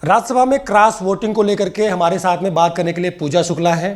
राज्यसभा में cross voting को लेकर के हमारे साथ में बात करने के लिए पूजा शुक्ला है,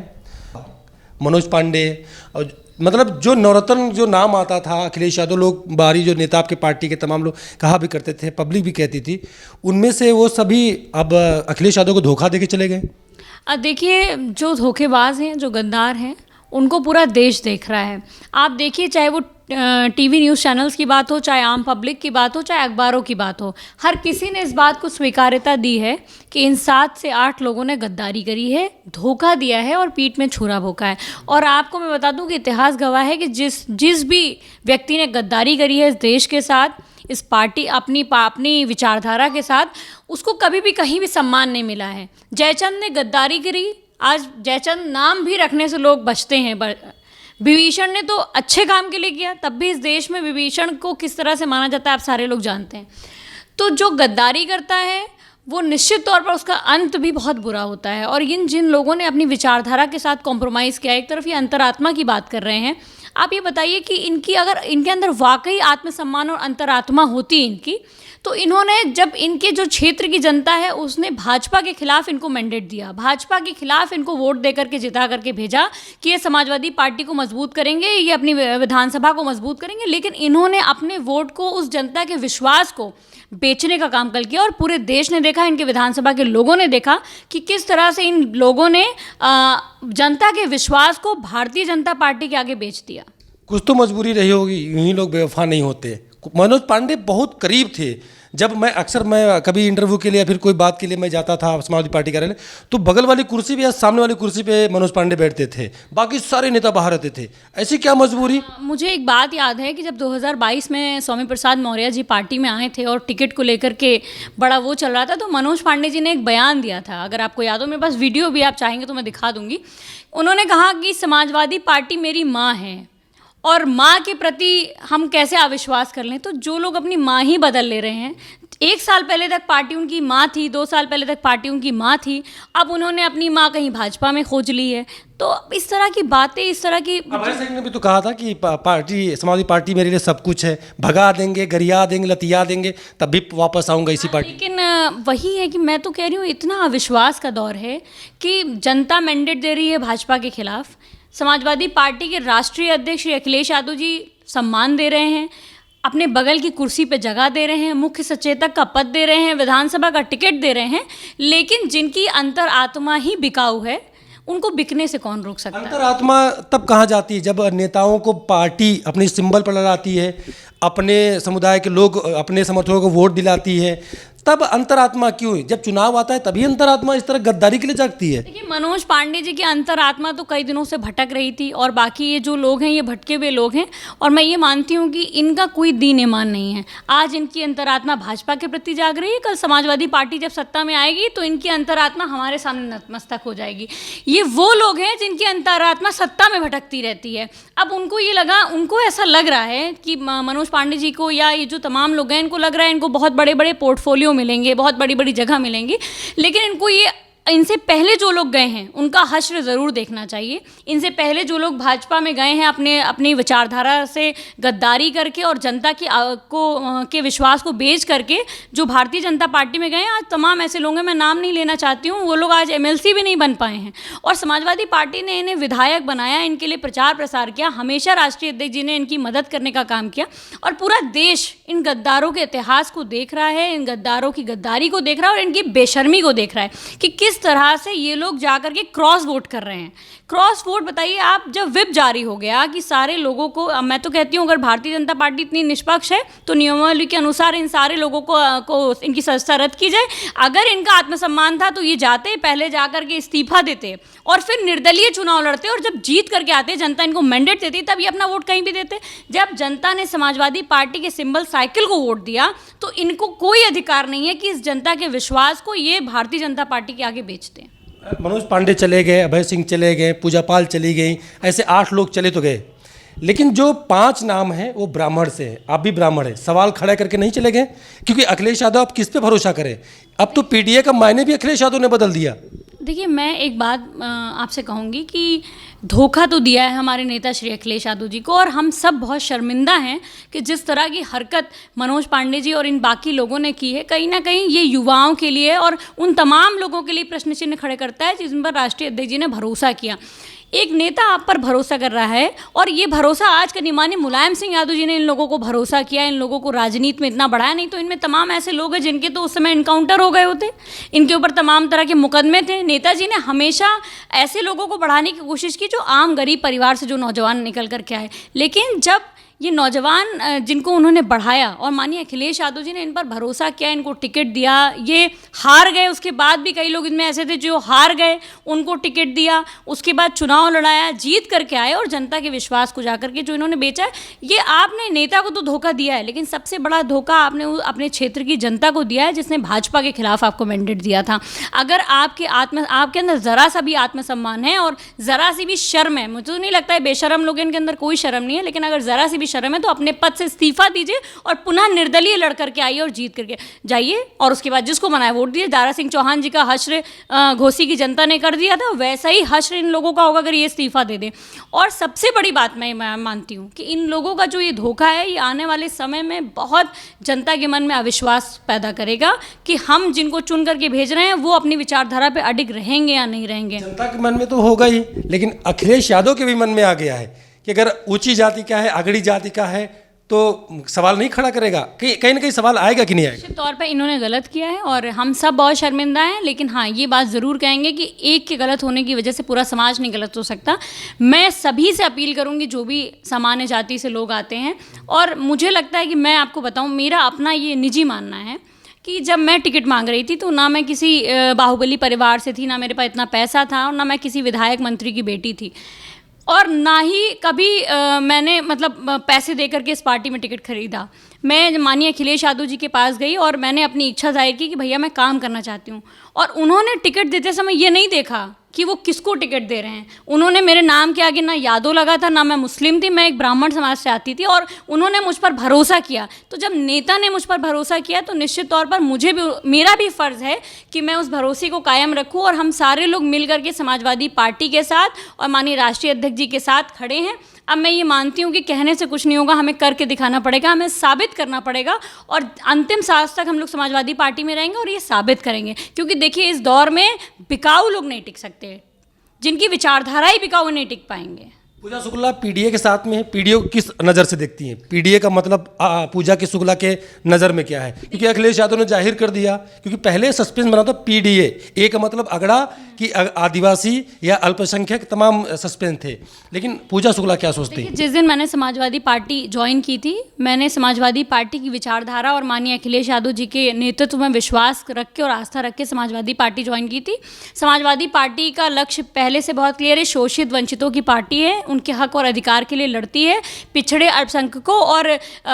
मनोज पांडे और मतलब जो नवरत्न जो नाम आता था अखिलेश यादव, लोग बाहरी जो नेता आपके पार्टी के तमाम लोग कहा भी करते थे, पब्लिक भी कहती थी, उनमें से वो सभी अब अखिलेश यादव को धोखा देके चले गए। देखिए, जो धोखेबाज हैं, जो गद्दार हैं, उनको पूरा देश देख रहा है। आप देखिए, चाहे वो टीवी न्यूज़ चैनल्स की बात हो, चाहे आम पब्लिक की बात हो, चाहे अखबारों की बात हो, हर किसी ने इस बात को स्वीकार्यता दी है कि इन 7 से 8 लोगों ने गद्दारी करी है, धोखा दिया है और पीठ में छुरा भोंका है। और आपको मैं बता दूं कि इतिहास गवाह है कि जिस भी व्यक्ति ने गद्दारी करी है इस देश के साथ, इस पार्टी अपनी विचारधारा के साथ, उसको कभी भी कहीं भी सम्मान नहीं मिला है। जयचंद ने गद्दारी करी, आज जयचंद नाम भी रखने से लोग बचते हैं। विभीषण ने तो अच्छे काम के लिए किया, तब भी इस देश में विभीषण को किस तरह से माना जाता है आप सारे लोग जानते हैं। तो जो गद्दारी करता है वो निश्चित तौर पर उसका अंत भी बहुत बुरा होता है। और जिन लोगों ने अपनी विचारधारा के साथ कॉम्प्रोमाइज़ किया, एक तरफ ये अंतरात्मा की बात कर रहे हैं, आप ये बताइए कि अगर इनके अंदर वाकई आत्मसम्मान और अंतरात्मा होती इनकी, तो इन्होंने जब इनके जो क्षेत्र की जनता है उसने भाजपा के खिलाफ इनको मैंडेट दिया, भाजपा के खिलाफ इनको वोट दे करके जिता करके भेजा कि ये समाजवादी पार्टी को मजबूत करेंगे, ये अपनी विधानसभा को मजबूत करेंगे, लेकिन इन्होंने अपने वोट को, उस जनता के विश्वास को बेचने का काम कर किया। और पूरे देश ने देखा, इनके विधानसभा के लोगों ने देखा कि किस तरह से इन लोगों ने जनता के विश्वास को भारतीय जनता पार्टी के आगे बेच दिया। कुछ तो मजबूरी रही होगी, यूं ही लोग बेवफा नहीं होते। मनोज पांडे बहुत करीब थे। जब मैं कभी इंटरव्यू के लिए या फिर कोई बात के लिए मैं जाता था समाजवादी पार्टी कार्यालय, तो बगल वाली कुर्सी पे या सामने वाली कुर्सी पे मनोज पांडे बैठते थे, बाकी सारे नेता बाहर रहते थे। ऐसी क्या मजबूरी? मुझे एक बात याद है कि जब 2022 में स्वामी प्रसाद मौर्य जी पार्टी में आए थे और टिकट को लेकर के बड़ा वो चल रहा था, तो मनोज पांडे जी ने एक बयान दिया था, अगर आपको याद हो, मेरे पास वीडियो भी आप चाहेंगे तो मैं दिखा दूंगी। उन्होंने कहा कि समाजवादी पार्टी मेरी माँ है और माँ के प्रति हम कैसे अविश्वास कर लें। तो जो लोग अपनी माँ ही बदल ले रहे हैं, 1 साल पहले तक पार्टी उनकी माँ थी, 2 साल पहले तक पार्टी उनकी माँ थी, अब उन्होंने अपनी माँ कहीं भाजपा में खोज ली है। तो इस तरह की बातें, इस तरह की अभय सिंह ने भी तो कहा था कि समाजवादी पार्टी मेरे लिए सब कुछ है, भगा देंगे, गरिया देंगे, लतिया देंगे, तब भी वापस आऊँगा इसी पार्टी। लेकिन वही है कि मैं तो कह रही हूँ, इतना अविश्वास का दौर है कि जनता मैंडेट दे रही है भाजपा के खिलाफ, समाजवादी पार्टी के राष्ट्रीय अध्यक्ष श्री अखिलेश यादव जी सम्मान दे रहे हैं, अपने बगल की कुर्सी पे जगह दे रहे हैं, मुख्य सचेतक का पद दे रहे हैं, विधानसभा का टिकट दे रहे हैं, लेकिन जिनकी अंतरात्मा ही बिकाऊ है, उनको बिकने से कौन रोक सकता है? अंतरात्मा तब कहाँ जाती है जब नेताओं को पार्टी अपनी सिंबल पर लगाती है, अपने समुदाय के लोग अपने समर्थकों को वोट दिलाती है, तब अंतरात्मा क्यों है? जब चुनाव आता है तभी अंतरात्मा इस तरह गद्दारी के लिए जागती है। देखिए, मनोज पांडे जी की अंतरात्मा तो कई दिनों से भटक रही थी, और बाकी ये जो लोग हैं ये भटके हुए लोग हैं, और मैं ये मानती हूँ कि इनका कोई दीन ईमान नहीं है। आज इनकी अंतरात्मा भाजपा के प्रति जाग रही है, कल समाजवादी पार्टी जब सत्ता में आएगी तो इनकी अंतरात्मा हमारे सामने नतमस्तक हो जाएगी। ये वो लोग हैं जिनकी अंतरात्मा सत्ता में भटकती रहती है। अब उनको ऐसा लग रहा है कि मनोज पांडे जी को, या ये जो तमाम लोग हैं, इनको लग रहा है इनको बहुत बड़े बड़े पोर्टफोलियो मिलेंगे, बहुत बड़ी बड़ी जगह मिलेंगी, लेकिन इनको इनसे पहले जो लोग गए हैं उनका हश्र ज़रूर देखना चाहिए। इनसे पहले जो लोग भाजपा में गए हैं अपनी विचारधारा से गद्दारी करके और जनता के विश्वास को बेच करके, जो भारतीय जनता पार्टी में गए हैं, आज तमाम ऐसे लोग हैं, मैं नाम नहीं लेना चाहती हूँ, वो लोग आज MLC भी नहीं बन पाए हैं, और समाजवादी पार्टी ने इन्हें विधायक बनाया, इनके लिए प्रचार प्रसार किया, हमेशा राष्ट्रीय अध्यक्ष जी ने इनकी मदद करने का काम किया, और पूरा देश इन गद्दारों के इतिहास को देख रहा है, इन गद्दारों की गद्दारी को देख रहा है और इनकी बेशर्मी को देख रहा है कि किस तरह से ये लोग जाकर के क्रॉस वोट कर रहे हैं। क्रॉस वोट, बताइए आप, जब व्हिप जारी हो गया कि सारे लोगों को, मैं तो कहती हूँ अगर भारतीय जनता पार्टी इतनी निष्पक्ष है तो नियमावली के अनुसार इन सारे लोगों को इनकी सदस्यता रद्द की जाए। अगर इनका आत्मसम्मान था तो ये जाते, पहले जाकर के इस्तीफा देते और फिर निर्दलीय चुनाव लड़ते, और जब जीत करके आते, जनता इनको मैंडेट देती, तब ये अपना वोट कहीं भी देते। जब जनता ने समाजवादी पार्टी के सिंबल साइकिल को वोट दिया तो इनको कोई अधिकार नहीं है कि इस जनता के विश्वास को ये भारतीय जनता पार्टी के आगे बेचते हैं। मनोज पांडे चले गए, अभय सिंह चले गए, पूजा पाल चली गई, ऐसे 8 लोग चले तो गए, लेकिन जो 5 नाम हैं वो ब्राह्मण से हैं। आप भी ब्राह्मण हैं, सवाल खड़ा करके नहीं चले गए? क्योंकि अखिलेश यादव आप किस पे भरोसा करें? अब तो PDA का मायने भी अखिलेश यादव ने बदल दिया। देखिए, मैं एक बात आपसे कहूँगी कि धोखा तो दिया है हमारे नेता श्री अखिलेश यादव जी को, और हम सब बहुत शर्मिंदा हैं कि जिस तरह की हरकत मनोज पांडे जी और इन बाकी लोगों ने की है, कहीं ना कहीं ये युवाओं के लिए और उन तमाम लोगों के लिए प्रश्न चिन्ह खड़े करता है जिन पर राष्ट्रीय अध्यक्ष जी ने भरोसा किया। एक नेता आप पर भरोसा कर रहा है, और ये भरोसा आज का नहीं, माननीय मुलायम सिंह यादव जी ने इन लोगों को भरोसा किया, इन लोगों को राजनीति में इतना बढ़ाया। नहीं तो इनमें तमाम ऐसे लोग हैं जिनके तो उस समय इनकाउंटर हो गए होते, इनके ऊपर तमाम तरह के मुकदमे थे। नेताजी ने हमेशा ऐसे लोगों को बढ़ाने की कोशिश की जो आम गरीब परिवार से जो नौजवान निकल करके आए। लेकिन जब ये नौजवान जिनको उन्होंने बढ़ाया और माननीय अखिलेश यादव जी ने इन पर भरोसा किया, इनको टिकट दिया, ये हार गए, उसके बाद भी कई लोग इनमें ऐसे थे जो हार गए, उनको टिकट दिया, उसके बाद चुनाव लड़ाया, जीत करके आए, और जनता के विश्वास को जाकर के जो इन्होंने बेचा है, ये आपने नेता को तो धोखा दिया है, लेकिन सबसे बड़ा धोखा आपने अपने क्षेत्र की जनता को दिया है जिसने भाजपा के खिलाफ आपको मैंडेट दिया था। अगर आपके अंदर ज़रा सा भी आत्मसम्मान है और ज़रा सी भी शर्म है, मुझे तो नहीं लगता है बेशर्म लोग इनके अंदर कोई शर्म नहीं है, लेकिन अगर ज़रा सी भी शर्म है तो अपने पद से इस्तीफा दीजिए और पुनः निर्दलीय लड़ करके आइए और जीत करके जाइए, और उसके बाद जिसको मनाए वोट दिए। दारा सिंह चौहान जी का हश्र घोसी की जनता ने कर दिया था, वैसा ही हश्र इन लोगों का होगा अगर ये इस्तीफा दे दें। और सबसे बड़ी बात मैं मानती हूँ कि इन लोगों का जो ये धोखा है, ये आने वाले समय में बहुत जनता के मन में अविश्वास पैदा करेगा कि हम जिनको चुन करके भेज रहे हैं वो अपनी विचारधारा पे अडिग रहेंगे या नहीं रहेंगे। जनता के मन में तो होगा ही, लेकिन अखिलेश यादव के भी मन में आ गया है कि अगर ऊंची जाति का है, अगड़ी जाति का है, तो सवाल नहीं खड़ा करेगा, कहीं ना कहीं सवाल आएगा कि नहीं आएगा। निश्चित तौर पर इन्होंने गलत किया है और हम सब बहुत शर्मिंदा हैं, लेकिन हाँ ये बात ज़रूर कहेंगे कि एक के गलत होने की वजह से पूरा समाज नहीं गलत हो सकता। मैं सभी से अपील करूँगी जो भी सामान्य जाति से लोग आते हैं, और मुझे लगता है कि मैं आपको बताऊँ, मेरा अपना ये निजी मानना है कि जब मैं टिकट मांग रही थी तो ना मैं किसी बाहुबली परिवार से थी, ना मेरे पास इतना पैसा था, और ना मैं किसी विधायक मंत्री की बेटी थी, और ना ही कभी मैंने मतलब पैसे दे करके इस पार्टी में टिकट खरीदा। मैं माननीय अखिलेश यादव जी के पास गई और मैंने अपनी इच्छा जाहिर की कि भैया मैं काम करना चाहती हूँ, और उन्होंने टिकट देते समय ये नहीं देखा कि वो किसको टिकट दे रहे हैं। उन्होंने मेरे नाम के आगे ना यादव लगा था, ना मैं मुस्लिम थी, मैं एक ब्राह्मण समाज से आती थी, और उन्होंने मुझ पर भरोसा किया। तो जब नेता ने मुझ पर भरोसा किया तो निश्चित तौर पर मुझे भी, मेरा भी फ़र्ज़ है कि मैं उस भरोसे को कायम रखूँ, और हम सारे लोग मिल करके समाजवादी पार्टी के साथ और माननीय राष्ट्रीय अध्यक्ष जी के साथ खड़े हैं। अब मैं ये मानती हूँ कि कहने से कुछ नहीं होगा, हमें करके दिखाना पड़ेगा, हमें साबित करना पड़ेगा, और अंतिम सांस तक हम लोग समाजवादी पार्टी में रहेंगे और ये साबित करेंगे। क्योंकि देखिए, इस दौर में बिकाऊ लोग नहीं टिक सकते, जिनकी विचारधारा ही बिकाऊ नहीं टिक पाएंगे। पूजा शुक्ला पीडीए के साथ में है, पीडीए को किस नज़र से देखती हैं? पीडीए का मतलब पूजा की शुक्ला के नज़र में क्या है? क्योंकि अखिलेश यादव ने जाहिर कर दिया, क्योंकि पहले सस्पेंस बना था पीडीए, ए का मतलब अगड़ा कि आदिवासी या अल्पसंख्यक, तमाम सस्पेंस थे, लेकिन पूजा शुक्ला क्या सोचती है? जिस दिन मैंने समाजवादी पार्टी ज्वाइन की थी, मैंने समाजवादी पार्टी की विचारधारा और माननीय अखिलेश यादव जी के नेतृत्व में विश्वास रख के और आस्था रख के समाजवादी पार्टी ज्वाइन की थी। समाजवादी पार्टी का लक्ष्य पहले से बहुत क्लियर है, शोषित वंचितों की पार्टी है, उनके हक और अधिकार के लिए लड़ती है, पिछड़े अल्पसंख्यकों और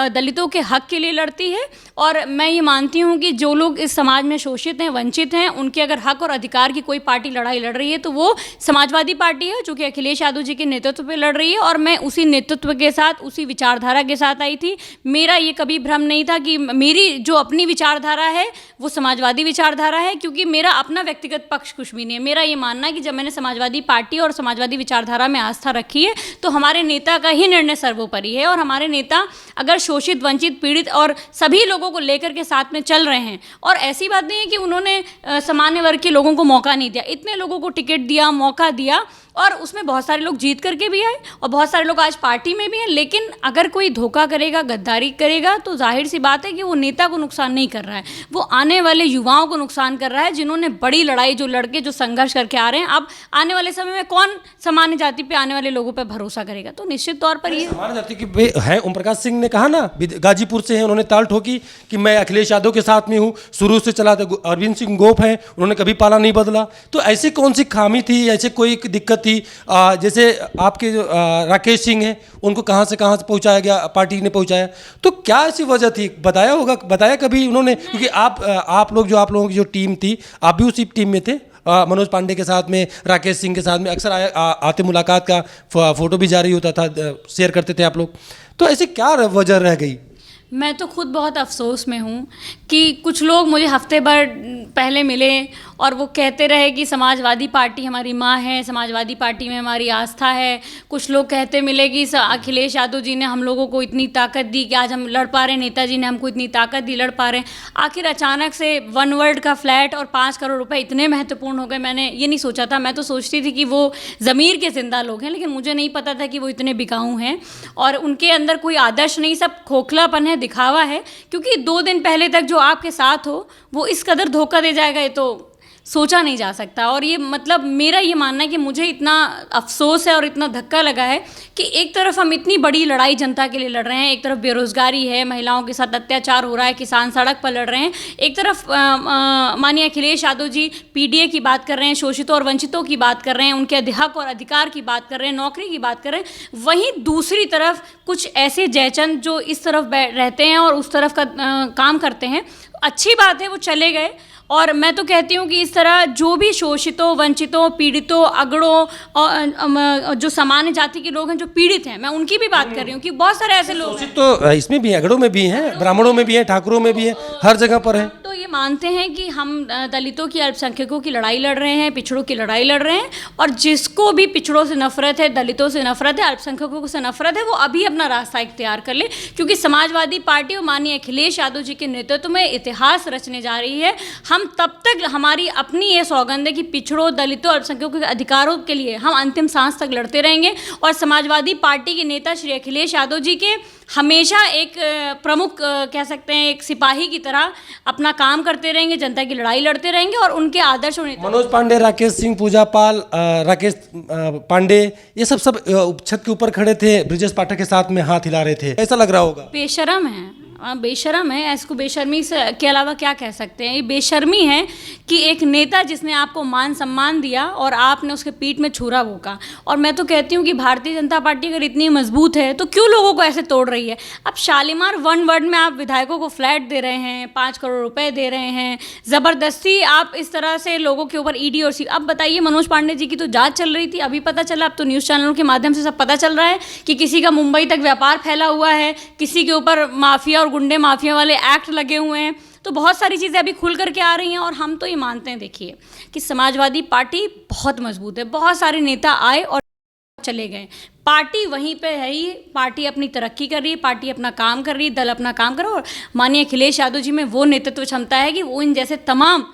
दलितों के हक के लिए लड़ती है। और मैं ये मानती हूँ कि जो लोग इस समाज में शोषित हैं, वंचित हैं, उनके अगर हक और अधिकार की कोई पार्टी लड़ाई लड़ रही है तो वो समाजवादी पार्टी है, जो कि अखिलेश यादव जी के नेतृत्व पे लड़ रही है, और मैं उसी नेतृत्व के साथ, उसी विचारधारा के साथ आई थी। मेरा ये कभी भ्रम नहीं था कि मेरी जो अपनी विचारधारा है वो समाजवादी विचारधारा है, क्योंकि मेरा अपना व्यक्तिगत पक्ष कुछ भी नहीं है। मेरा ये मानना है कि जब मैंने समाजवादी पार्टी और समाजवादी विचारधारा में आस्था रखी है तो हमारे नेता का ही निर्णय सर्वोपरि है, और हमारे नेता अगर शोषित, वंचित, पीड़ित और सभी लोगों को लेकर के साथ में चल रहे हैं। और ऐसी बात नहीं है कि उन्होंने सामान्य वर्ग के लोगों को मौका नहीं दिया, इतने लोगों को टिकट दिया, मौका दिया, और उसमें बहुत सारे लोग जीत करके भी आए और बहुत सारे लोग आज पार्टी में भी हैं। लेकिन अगर कोई धोखा करेगा, गद्दारी करेगा, तो जाहिर सी बात है कि वो नेता को नुकसान नहीं कर रहा है, वो आने वाले युवाओं को नुकसान कर रहा है, जिन्होंने बड़ी लड़ाई, जो लड़के जो संघर्ष करके आ रहे हैं। अब आने वाले समय में कौन सामान्य जाति पे, आने वाले लोगों पे भरोसा करेगा? तो निश्चित तौर पर ये सामान्य जाति के हैं। ओम प्रकाश सिंह ने कहा ना, गाजीपुर से हैं, उन्होंने ताल ठोकी कि मैं अखिलेश यादव के साथ में हूँ, शुरू से चला था। अरविंद सिंह गोप हैं, उन्होंने कभी पाला नहीं बदला। तो ऐसी कौन सी खामी थी, ऐसे कोई दिक्कत थी? जैसे आपके जो राकेश सिंह हैं, उनको कहाँ से पहुँचाया गया, पार्टी ने पहुँचाया, तो क्या ऐसी वजह थी? बताया होगा, बताया कभी उन्होंने? क्योंकि आप लोगों की जो टीम थी, आप भी उसी टीम में थे, मनोज पांडे के साथ में, राकेश सिंह के साथ में अक्सर आते मुलाकात का फोटो भी जारी होता था, शेयर करते थे आप लोग। तो ऐसी क्या वजह रह गई? मैं तो खुद बहुत अफसोस में हूँ कि कुछ लोग मुझे हफ्ते भर पहले मिले और वो कहते रहे कि समाजवादी पार्टी हमारी माँ है, समाजवादी पार्टी में हमारी आस्था है। कुछ लोग कहते मिले कि अखिलेश यादव जी ने हम लोगों को इतनी ताकत दी कि आज हम लड़ पा रहे हैं, नेताजी ने हमको इतनी ताकत दी, लड़ पा रहे हैं। आखिर अचानक से 1 वर्ल्ड का फ्लैट और 5 करोड़ रुपए इतने महत्वपूर्ण हो गए, मैंने ये नहीं सोचा था। मैं तो सोचती थी कि वो ज़मीर के जिंदा लोग हैं, लेकिन मुझे नहीं पता था कि वो इतने बिकाऊ हैं और उनके अंदर कोई आदर्श नहीं, सब खोखलापन है, दिखावा है। क्योंकि 2 दिन पहले तक जो आपके साथ हो वो इस कदर धोखा दे जाएगा, ये तो सोचा नहीं जा सकता। और ये मतलब मेरा ये मानना है कि मुझे इतना अफसोस है और इतना धक्का लगा है कि एक तरफ हम इतनी बड़ी लड़ाई जनता के लिए लड़ रहे हैं, एक तरफ बेरोज़गारी है, महिलाओं के साथ अत्याचार हो रहा है, किसान सड़क पर लड़ रहे हैं, एक तरफ माननीय अखिलेश यादव जी पीडीए की बात कर रहे हैं, शोषितों और वंचितों की बात कर रहे हैं, उनके हक और अधिकार की बात कर रहे हैं, नौकरी की बात कर रहे हैं। वहीं दूसरी तरफ कुछ ऐसे जयचंद जो इस तरफ रहते हैं और उस तरफ का काम करते हैं। अच्छी बात है, वो चले गए। और मैं तो कहती हूँ कि इस तरह जो भी शोषितों, वंचितों, पीड़ितों, अगड़ों और जो सामान्य जाति के लोग हैं जो पीड़ित हैं, मैं उनकी भी बात कर रही हूँ कि बहुत सारे ऐसे लोग हैं। तो इसमें भी अगड़ों में भी हैं, ब्राह्मणों में भी हैं, ठाकुरों में भी हैं, हर जगह पर हैं। तो ये मानते हैं कि हम दलितों की, अल्पसंख्यकों की लड़ाई लड़ रहे हैं, पिछड़ों की लड़ाई लड़ रहे हैं, और जिसको भी पिछड़ों से नफरत है, दलितों से नफरत है, अल्पसंख्यकों से नफरत है, वो अभी अपना रास्ता इख्तियार कर ले। क्योंकि समाजवादी पार्टी और माननीय अखिलेश यादव जी के नेतृत्व में इतिहास रचने जा रही है। हम तब तक, हमारी अपनी ये सौगंध है कि पिछड़ों, दलितों, अल्पसंख्यकों के अधिकारों के लिए हम अंतिम सांस तक लड़ते रहेंगे। और समाजवादी पार्टी के नेता श्री अखिलेश यादव जी के हमेशा एक प्रमुख कह सकते हैं, एक सिपाही की तरह अपना काम करते रहेंगे, जनता की लड़ाई लड़ते रहेंगे और उनके आदर्श। मनोज पांडे, राकेश सिंह, पूजा पाल, राकेश पांडे, ये सब छत के ऊपर खड़े थे, ब्रिजेश पाठक के साथ में हाथ हिला रहे थे। ऐसा लग रहा होगा बेशरम है, बेशरम है। इसको बेशर्मी से के अलावा क्या कह सकते हैं? ये बेशर्मी है कि एक नेता जिसने आपको मान सम्मान दिया और आपने उसके पीठ में छुरा भोंका। और मैं तो कहती हूँ कि भारतीय जनता पार्टी अगर इतनी मजबूत है तो क्यों लोगों को ऐसे तोड़ रही है? अब शालीमार 1 वर्ड में आप विधायकों को फ्लैट दे रहे हैं, 5 करोड़ रुपए दे रहे हैं, ज़बरदस्ती आप इस तरह से लोगों के ऊपर ईडी और अब बताइए, मनोज पांडे जी की तो जाँच चल रही थी, अभी पता चला, अब तो न्यूज़ चैनलों के माध्यम से सब पता चल रहा है कि किसी का मुंबई तक व्यापार फैला हुआ है, किसी के ऊपर माफिया और गुंडे माफिया वाले एक्ट लगे हुए हैं। तो बहुत सारी चीज़ें अभी खुल करके आ रही हैं और हम तो ये मानते हैं, देखिए, कि समाजवादी पार्टी बहुत मजबूत है। बहुत सारे नेता आए और चले गए, पार्टी वहीं पे है ही, पार्टी अपनी तरक्की कर रही है, पार्टी अपना काम कर रही है, दल अपना काम कर रहा है। और माननीय अखिलेश यादव जी में वो नेतृत्व क्षमता है कि वो इन जैसे तमाम,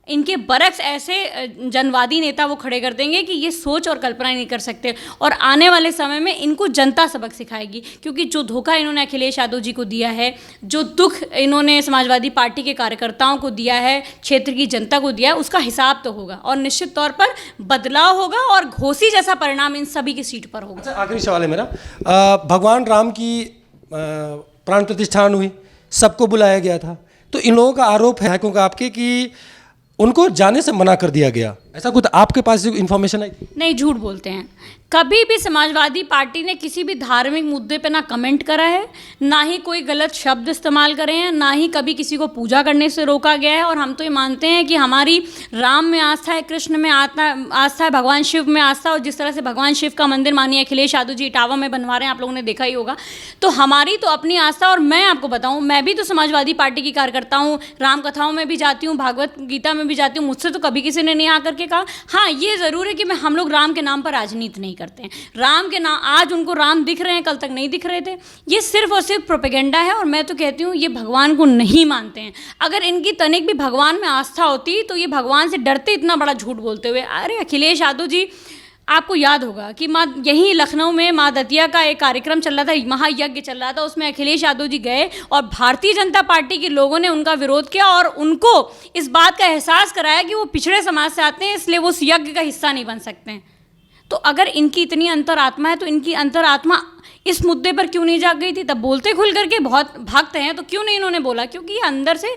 इनके बरक्स ऐसे जनवादी नेता वो खड़े कर देंगे कि ये सोच और कल्पना नहीं कर सकते। और आने वाले समय में इनको जनता सबक सिखाएगी, क्योंकि जो धोखा इन्होंने अखिलेश यादव जी को दिया है, जो दुख इन्होंने समाजवादी पार्टी के कार्यकर्ताओं को दिया है, क्षेत्र की जनता को दिया है, उसका हिसाब तो होगा और निश्चित तौर पर बदलाव होगा और घोसी जैसा परिणाम इन सभी की सीट पर होगा। अच्छा, आखिरी सवाल है मेरा, भगवान राम की प्राण प्रतिष्ठान हुई, सबको बुलाया गया था, तो इन लोगों का आरोप है का आपके कि उनको जाने से मना कर दिया गया, ऐसा कुछ आपके पास इन्फॉर्मेशन है? नहीं, झूठ बोलते हैं। कभी भी समाजवादी पार्टी ने किसी भी धार्मिक मुद्दे पे ना कमेंट करा है, ना ही कोई गलत शब्द इस्तेमाल करे हैं, ना ही कभी किसी को पूजा करने से रोका गया है। और हम तो ये मानते हैं कि हमारी राम में आस्था है, कृष्ण में आस्था है, भगवान शिव में आस्था। और जिस तरह से भगवान शिव का मंदिर माननीय अखिलेश यादव जी इटावा में बनवा रहे हैं, आप लोगों ने देखा ही होगा। तो हमारी तो अपनी आस्था, और मैं आपको बताऊँ, मैं भी तो समाजवादी पार्टी की कार्यकर्ता हूँ, राम कथाओं में भी जाती हूँ, भागवत गीता में भी जाती हूँ, मुझसे तो कभी किसी ने नहीं आकर के कहा। हाँ, ये ज़रूर है कि हम लोग राम के नाम पर राजनीति नहीं करते हैं। राम के नाम, आज उनको राम दिख रहे हैं, कल तक नहीं दिख रहे थे। ये सिर्फ और सिर्फ प्रोपेगेंडा है। और मैं तो कहती हूँ ये भगवान को नहीं मानते हैं। अगर इनकी तनिक भी भगवान में आस्था होती तो ये भगवान से डरते इतना बड़ा झूठ बोलते हुए। अरे अखिलेश यादव जी, आपको याद होगा कि यहीं लखनऊ में माँ दतिया का एक कार्यक्रम चल रहा था, महायज्ञ चल रहा था, उसमें अखिलेश यादव जी गए और भारतीय जनता पार्टी के लोगों ने उनका विरोध किया और उनको इस बात का एहसास कराया कि वो पिछड़े समाज से आते हैं, इसलिए वो उस यज्ञ का हिस्सा नहीं बन सकते हैं। तो अगर इनकी इतनी अंतरात्मा है तो इनकी अंतरात्मा इस मुद्दे पर क्यों नहीं जाग गई थी? तब बोलते खुल करके, बहुत भक्त हैं तो क्यों नहीं इन्होंने बोला? क्योंकि ये अंदर से,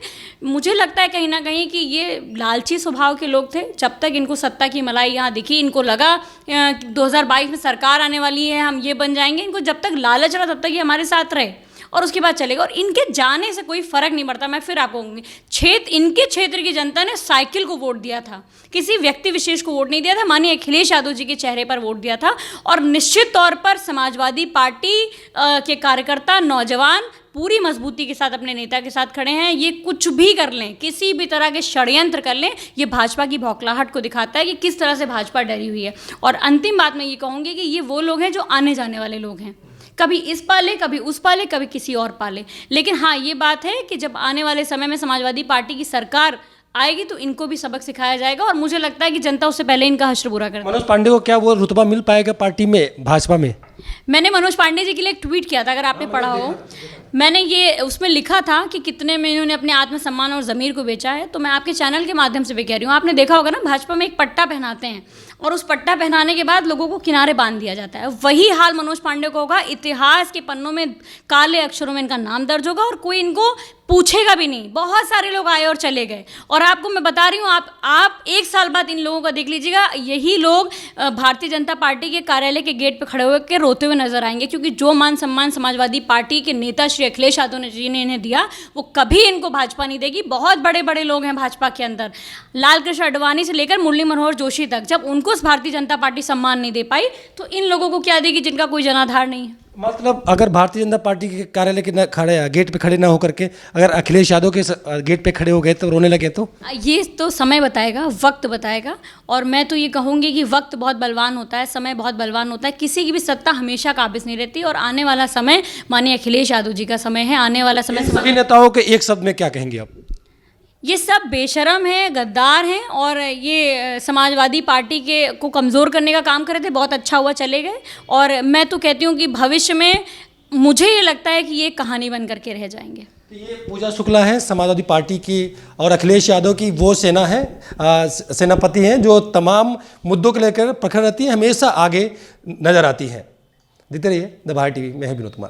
मुझे लगता है कहीं ना कहीं कि ये लालची स्वभाव के लोग थे। जब तक इनको सत्ता की मलाई यहाँ दिखी, इनको लगा 2022 में सरकार आने वाली है, हम ये बन जाएंगे, इनको जब तक लालच रहा तब तक ये हमारे साथ रहे और उसके बाद चलेगा। और इनके जाने से कोई फर्क नहीं पड़ता। मैं फिर आपको कहूँगी, इनके क्षेत्र की जनता ने साइकिल को वोट दिया था, किसी व्यक्ति विशेष को वोट नहीं दिया था, माननीय अखिलेश यादव जी के चेहरे पर वोट दिया था। और निश्चित तौर पर समाजवादी पार्टी के कार्यकर्ता, नौजवान पूरी मजबूती के साथ अपने नेता के साथ खड़े हैं। ये कुछ भी कर लें, किसी भी तरह के षड्यंत्र कर लें, ये भाजपा की बौखलाहट को दिखाता है कि किस तरह से भाजपा डरी हुई है। और अंतिम बात मैं ये कहूँगी कि ये वो लोग हैं जो आने जाने वाले लोग हैं, कभी इस पाले, कभी उस पाले, कभी किसी और पाले। लेकिन हाँ, ये बात है कि जब आने वाले समय में समाजवादी पार्टी की सरकार आएगी तो इनको भी सबक सिखाया जाएगा, और मुझे लगता है कि जनता उससे पहले इनका हश्र बुरा कर देगी। मनोज पांडे को क्या वो रुतबा मिल पाएगा पार्टी में, भाजपा में? मैंने मनोज पांडे जी के लिए एक ट्वीट किया था, अगर आपने पढ़ा हो। मैंने ये उसमें लिखा था कि कितने में इन्होंने अपने आत्मसम्मान और ज़मीर को बेचा है। तो मैं आपके चैनल के माध्यम से भी कह रही हूँ, आपने देखा होगा ना, भाजपा में एक पट्टा पहनाते हैं और उस पट्टा पहनाने के बाद लोगों को किनारे बांध दिया जाता है। वही हाल मनोज पांडे को होगा। इतिहास के पन्नों में काले अक्षरों में इनका नाम दर्ज होगा और कोई इनको पूछेगा भी नहीं। बहुत सारे लोग आए और चले गए, और आपको मैं बता रही हूँ, आप एक साल बाद इन लोगों का देख लीजिएगा, यही लोग भारतीय जनता पार्टी के कार्यालय के गेट पे खड़े हुए के रोते हुए नजर आएंगे, क्योंकि जो मान सम्मान समाजवादी पार्टी के नेता श्री अखिलेश यादव जी ने इन्हें दिया, वो कभी इनको भाजपा नहीं देगी। बहुत बड़े बड़े लोग हैं भाजपा के अंदर, लाल कृष्ण आडवाणी से लेकर मुरली मनोहर जोशी तक। जब उनको भारतीय जनता पार्टी सम्मान नहीं दे पाई तो इन लोगों को क्या देगी जिनका कोई जनाधार नहीं है। मतलब अगर भारतीय जनता पार्टी के कार्यालय के गेट पे खड़े ना होकर के अगर अखिलेश यादव के गेट पे खड़े हो गए तो रोने लगे, तो ये तो समय बताएगा, वक्त बताएगा। और मैं तो ये कहूँगी कि वक्त बहुत बलवान होता है, समय बहुत बलवान होता है, किसी की भी सत्ता हमेशा काबिज नहीं रहती। और आने वाला समय माननीय अखिलेश यादव जी का समय है। आने वाला समय सभी नेताओं के एक शब्द में क्या कहेंगे आप? ये सब बेशरम हैं, गद्दार हैं, और ये समाजवादी पार्टी के को कमज़ोर करने का काम कर रहे थे। बहुत अच्छा हुआ चले गए, और मैं तो कहती हूँ कि भविष्य में मुझे ये लगता है कि ये कहानी बन करके रह जाएंगे। तो ये पूजा शुक्ला है समाजवादी पार्टी की, और अखिलेश यादव की वो सेना है, सेनापति हैं जो तमाम मुद्दों को लेकर प्रखर रहती है, हमेशा आगे नजर आती है। देखते रहिए द भारत टीवी। मैं विनोद कुमार।